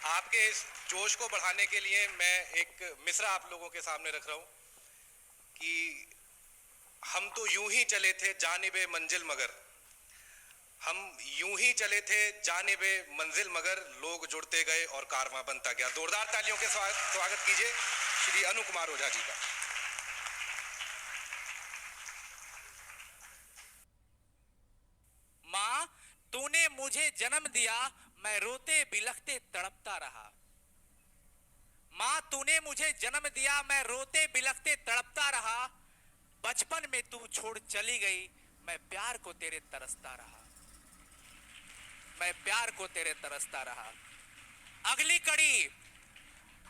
आपके इस जोश को बढ़ाने के लिए मैं एक मिसरा आप लोगों के सामने रख रहा हूं कि हम तो यूं ही चले थे जानिबे मंजिल मगर, हम यूं ही चले थे जानिबे मंजिल मगर, लोग जुड़ते गए और कारवां बनता गया। जोरदार तालियों के स्वागत कीजिए श्री अनु कुमार ओझा जी का। माँ, तूने मुझे जन्म दिया, मैं रोते बिलखते तड़पता रहा। माँ, तूने मुझे जन्म दिया, मैं रोते बिलखते तड़पता रहा। बचपन में तू छोड़ चली गई, मैं प्यार को तेरे तरसता रहा। मैं प्यार को तेरे तरसता रहा। अगली कड़ी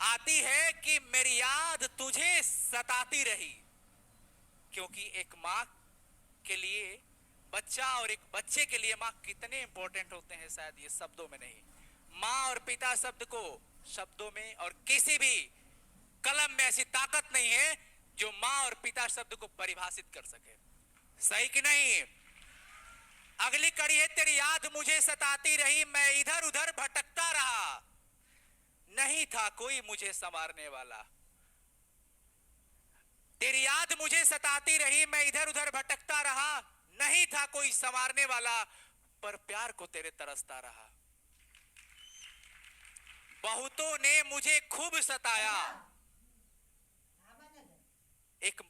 आती है कि मेरी याद तुझे सताती रही, क्योंकि एक माँ के लिए बच्चा और एक बच्चे के लिए माँ कितने इंपॉर्टेंट होते हैं, शायद ये शब्दों में नहीं। माँ और पिता शब्द को शब्दों में और किसी भी कलम में ऐसी ताकत नहीं है जो माँ और पिता शब्द को परिभाषित कर सके। सही कि नहीं? अगली कड़ी है, तेरी याद मुझे सताती रही, मैं इधर उधर भटकता रहा। नहीं था कोई मुझे संवारने वाला। तेरी याद मुझे सताती रही, मैं इधर उधर भटकता रहा। नहीं था कोई संवारने वाला, पर प्यार को तेरे तरसता रहा। बहुतों ने मुझे खूब सताया। एक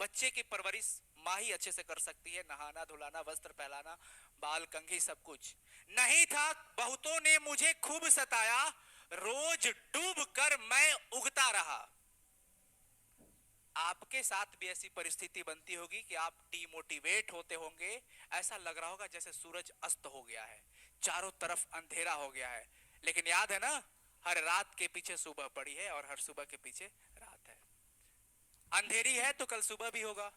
बच्चे की परवरिश माँ ही अच्छे से कर सकती है, नहाना धुलाना, वस्त्र पहनाना, बाल कंघी सब कुछ। नहीं था, बहुतों ने मुझे खूब सताया, रोज डूब कर मैं उगता रहा। आपके साथ भी ऐसी परिस्थिति बनती होगी कि आप डिमोटिवेट होते होंगे। ऐसा लग रहा होगा जैसे सूरज अस्त हो गया है, चारों तरफ अंधेरा हो गया है। लेकिन याद है ना, हर रात के पीछे सुबह पड़ी है और हर सुबह के पीछे रात है। अंधेरी है तो कल सुबह भी होगा।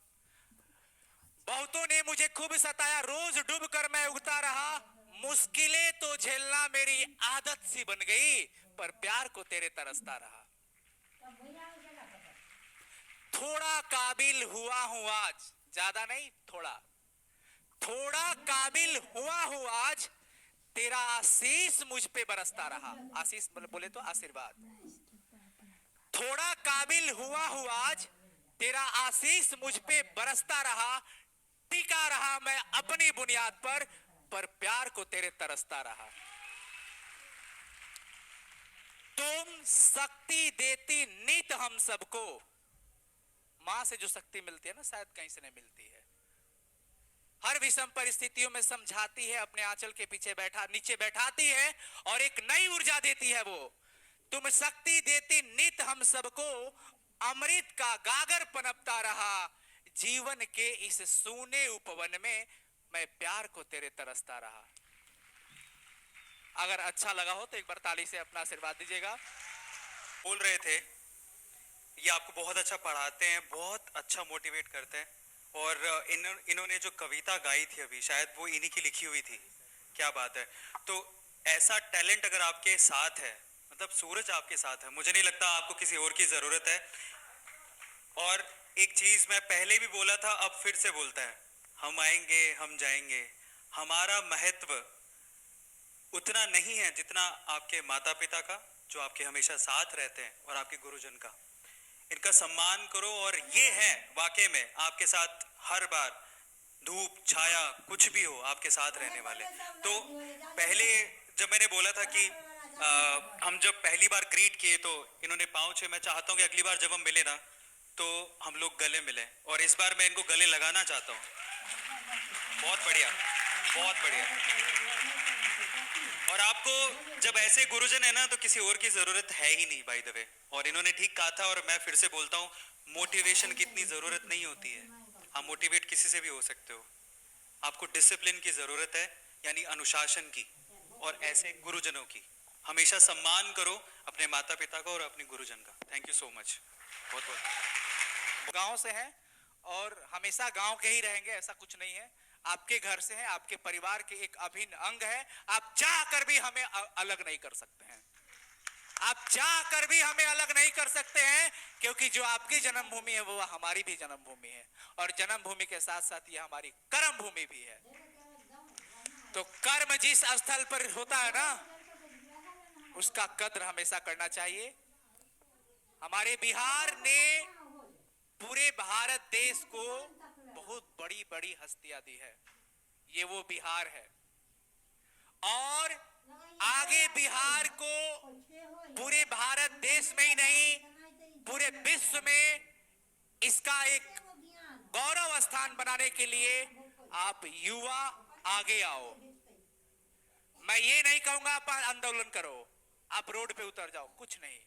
बहुतों ने मुझे खूब सताया, रोज डूब कर मैं उगता रहा। मुश्किलें तो झेलना मेरी आदत सी बन गई, पर प्यार को तेरे तरसता रहा। थोड़ा काबिल हुआ हूं आज, ज्यादा नहीं, थोड़ा थोड़ा काबिल हुआ हूं आज, तेरा आशीष मुझ पे बरसता रहा। आशीष बोले तो आशीर्वाद। थोड़ा काबिल हुआ हूं आज, तेरा आशीष मुझ पे बरसता रहा। टिका रहा मैं अपनी बुनियाद पर प्यार को तेरे तरसता रहा। तुम शक्ति देती नित हम सबको। मां से जो शक्ति मिलती है ना, शायद कहीं से नहीं मिलती है। हर विषम परिस्थितियों में समझाती है, अपने आंचल के पीछे नीचे बैठाती है और एक नई ऊर्जा देती है वो। तुम शक्ति देती नित हम सबको, अमृत का गागर पनपता रहा। जीवन के इस सूने उपवन में मैं प्यार को तेरे तरसता रहा। अगर अच्छा लगा हो तो एक बार ताली से अपना आशीर्वाद दीजिएगा। बोल रहे थे, ये आपको बहुत अच्छा पढ़ाते हैं, बहुत अच्छा मोटिवेट करते हैं। और इन्होंने जो कविता गाई थी अभी, शायद वो इन्हीं की लिखी हुई थी। क्या बात है। तो ऐसा टैलेंट अगर आपके साथ है, मतलब सूरज आपके साथ है, मुझे नहीं लगता आपको किसी और की जरूरत है। और एक चीज मैं पहले भी बोला था, अब फिर से बोलता है, हम आएंगे हम जाएंगे, हमारा महत्व उतना नहीं है जितना आपके माता पिता का, जो आपके हमेशा साथ रहते हैं, और आपके गुरुजन का। इनका सम्मान करो। और ये है वाकई में आपके साथ हर बार, धूप छाया कुछ भी हो, आपके साथ रहने वाले। तो पहले जब मैंने बोला था कि हम जब पहली बार ग्रीट किए तो इन्होंने पाँव छुए, मैं चाहता हूँ कि अगली बार जब हम मिले ना तो हम लोग गले मिले, और इस बार मैं इनको गले लगाना चाहता हूँ। बहुत बढ़िया, बहुत बढ़िया। और आपको जब ऐसे गुरुजन है ना तो किसी और की जरूरत है ही नहीं, बाय द वे। और इन्होंने ठीक कहा था, और मैं फिर से बोलता हूँ, मोटिवेशन की इतनी जरूरत नहीं होती है। आप मोटिवेट किसी से भी हो सकते हो। आपको डिसिप्लिन की जरूरत है, यानी अनुशासन की, और ऐसे गुरुजनों की। हमेशा सम्मान करो अपने माता पिता का और अपने गुरुजन का। Thank you so much. बहुत बहुत। गांव से हैं और हमेशा गांव के ही रहेंगे, ऐसा कुछ नहीं है। आपके घर से है, आपके परिवार के एक अभिन्न अंग है। आप चाह कर भी हमें अलग नहीं कर सकते हैं। आप चाह कर भी हमें अलग नहीं कर सकते हैं, क्योंकि जो आपकी जन्मभूमि है वो हमारी भी जन्मभूमि है, और जन्मभूमि के साथ साथ ये हमारी कर्म भूमि भी है। तो कर्म जिस स्थल पर होता है ना, उसका कद्र हमेशा करना चाहिए। हमारे बिहार ने पूरे भारत देश को बहुत बड़ी बड़ी हस्तियां दी है। ये वो बिहार है और आगे बिहार को पूरे भारत देश में ही नहीं पूरे विश्व में इसका एक गौरव स्थान बनाने के लिए आप युवा आगे आओ। मैं ये नहीं कहूंगा आप आंदोलन करो, आप रोड पे उतर जाओ, कुछ नहीं।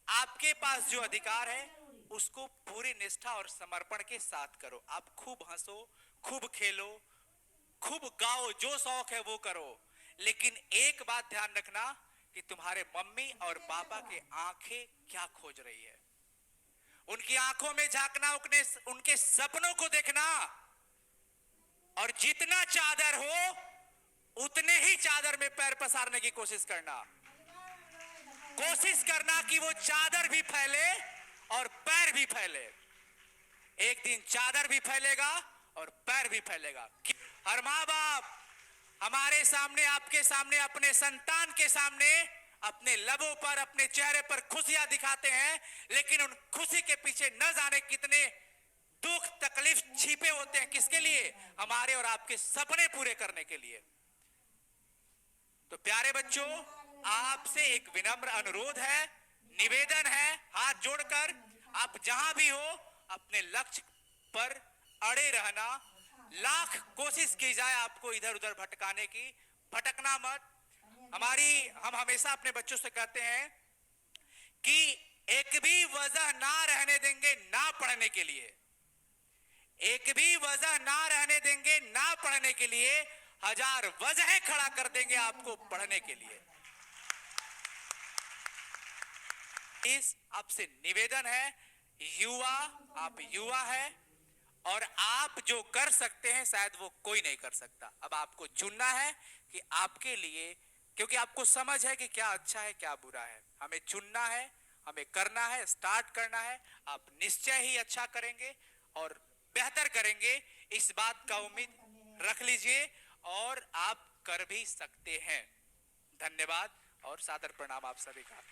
आपके पास जो अधिकार है उसको पूरी निष्ठा और समर्पण के साथ करो। आप खूब हंसो, खूब खेलो, खूब गाओ, जो शौक है वो करो, लेकिन एक बात ध्यान रखना कि तुम्हारे मम्मी और पापा के आंखें क्या खोज रही है। उनकी आंखों में झांकना, उनके सपनों को देखना, और जितना चादर हो उतने ही चादर में पैर पसारने की कोशिश करना। कोशिश करना कि वो चादर भी फैले और पैर भी फैले। एक दिन चादर भी फैलेगा और पैर भी फैलेगा। हर माँ बाप हमारे सामने, आपके सामने, अपने संतान के सामने अपने लबों पर, अपने चेहरे पर खुशियां दिखाते हैं, लेकिन उन खुशी के पीछे न जाने कितने दुख तकलीफ छिपे होते हैं। किसके लिए? हमारे और आपके सपने पूरे करने के लिए। तो प्यारे बच्चों, आपसे एक विनम्र अनुरोध है, निवेदन है, हाथ जोड़कर आप जहां भी हो अपने लक्ष्य पर अड़े रहना। लाख कोशिश की जाए आपको इधर उधर भटकाने की, भटकना मत। हम हमेशा अपने बच्चों से कहते हैं कि एक भी वजह ना रहने देंगे ना पढ़ने के लिए, एक भी वजह ना रहने देंगे ना पढ़ने के लिए, 1000 वजह खड़ा कर देंगे आपको पढ़ने के लिए। इस आपसे निवेदन है, युवा, आप युवा है और आप जो कर सकते हैं शायद वो कोई नहीं कर सकता। अब आपको चुनना है कि आपके लिए, क्योंकि आपको समझ है कि क्या अच्छा है क्या बुरा है। हमें चुनना है, हमें करना है, स्टार्ट करना है। आप निश्चय ही अच्छा करेंगे और बेहतर करेंगे, इस बात का उम्मीद रख लीजिए और आप कर भी सकते हैं। धन्यवाद और सादर प्रणाम आप सभी का।